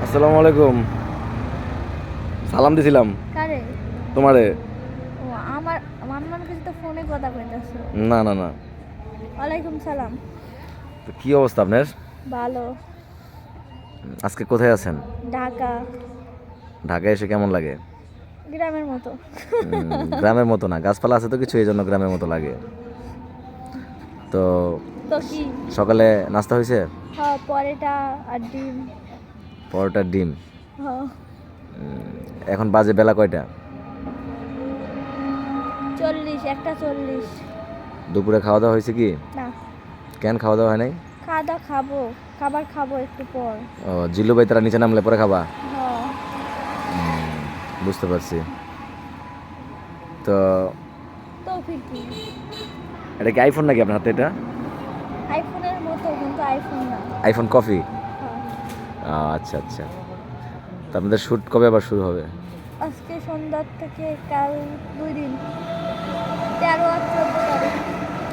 আসসালামু আলাইকুম। সালাম দিছিলাম কারে? তোমারে। ও আমার আমার কাছে তো ফোনে কথা কইতাছো। না না না। ওয়ালাইকুম সালাম। তো কি অবস্থা আপনার? ভালো। আজকে কোথায় আছেন? ঢাকা। ঢাকায় এসে কেমন লাগে? গ্রামের মতো। গ্রামের মতো না, গাছপালা আছে তো কিছু, এই জন্য গ্রামের মতো লাগে। তো তো কি? সকালে নাস্তা হয়েছে? পরেটা আর ডিম। পরোটা ডিম। হ্যাঁ। এখন বাজে বেলা কয়টা? 40, 1:40। দুপুরে খাওয়া দাওয়া হয়েছে কি? না, কেন খাওয়া দাওয়া হয় নাই? খাওয়া দাওয়া খাবো, খাবার খাবো একটু পর। ও, জিল্লু ভাই তারা নিচে নামলে পরে খাবা? হ্যাঁ। বুঝতে পারছি। তো তৌফিক কি? এটা কি আইফোন নাকি আপনার হাতে? এটা আইফোনের মতো কিন্তু আইফোন না। IPhone coffee? হ্যাঁ। আচ্ছা আচ্ছা। তো আপনাদের শ্যুট কবে আবার শুরু হবে? আজকে সন্ধ্যার থেকে কাল 2 দিন, 13 আর 14 তারিখ।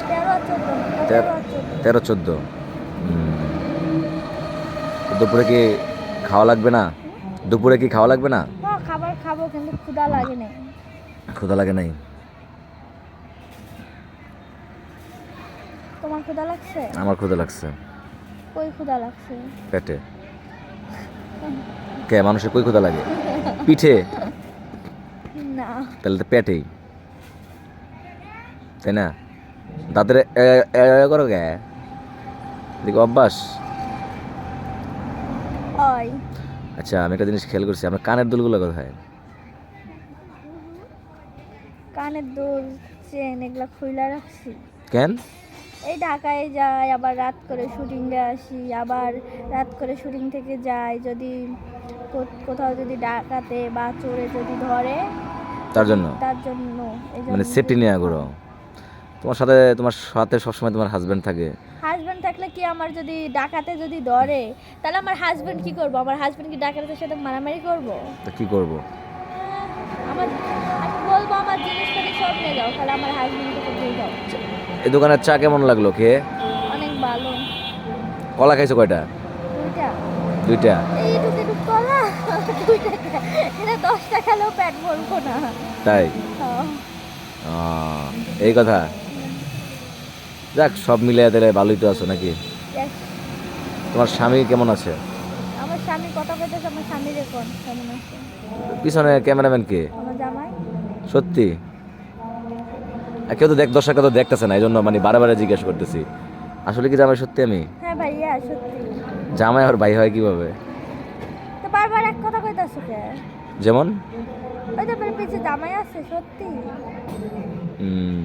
13 আর 14 না, 13 আর 14। 13-14। দুপুরে কি খাওয়া লাগবে না? দুপুরে কি খাওয়া লাগবে না? হ্যাঁ, খাবার খাবো কিন্তু ক্ষুধা লাগে নাই। ক্ষুধা লাগে নাই? তোমার ক্ষুধা লাগছে? আমার ক্ষুধা লাগছে। কই ক্ষুধা লাগছে? পেটে। কে মানুষের কই ক্ষুধা লাগে? পিঠে? না। তাহলে তো পেটেই, তাই না? দাঁতের করো কে? দেখো অভ্যাস। ওই আচ্ছা, আমি একটা জিনিস খেয়াল করছি, আপনার কানের দুলগুলো কোথায়? কানের দুল, চেন এগুলা খুইলা রাখছি। কেন? এই ঢাকায় যাই, আবার রাত করে শুটিংয়ে আসি, আবার রাত করে শুটিং থেকে যাই, যদি কোথাও যদি ডাকাতে বা চোরে যদি ধরে, তার জন্য? তার জন্য। এই মানে জন্য সেফটি নিয়ে আগ্রহ। তোমার সাথে সবসময় তোমার হাজবেন্ড থাকে? হাজবেন্ড থাকলে কি, আমার যদি ডাকাতে যদি ধরে তাহলে আমার হাজবেন্ড কি করবো? আমার হাজবেন্ড কি ডাকাতের সাথে মারামারি করবো? তো কি করব? আমার আমি বলবো আমার জিনিসপাতি সব নিয়ে যাও, তাহলে আমার হাজবেন্ডকে দিয়ে দাও। এই দোকানের চা কেমন লাগলো খেয়ে? অনেক ভালো। কলা খাইছো কয়টা? 2টা। 2টা? এইটুকু একটু কলা 2টা, এটা 10টা খেলেও পেট ভরবো না। তাই? হ্যাঁ। এই কথা। যাক, সব মিলিয়ে দিলে ভালোই তো আছো নাকি? Yes. তোমার স্বামী কেমন আছে? আমার স্বামী কথা বলতেছে, আমার স্বামীর এখন কেমন আছে? পিছনে ক্যামেরাম্যান কে? আমার জামাই। সত্যি? আর কেউ তো দর্শক তো দেখতেছে না, এই জন্য মানে বারে বারে জিজ্ঞেস করতেছি। আসলে কি জামাই সত্যি আমি? হ্যাঁ ভাইয়া, সত্যি। জামাই আর ভাই হয় কিভাবে? তো বারবার এক কথা কইতাছো কে? যেমন? ওই যে বলে পিছে জামাই আছে, সত্যি। হুম।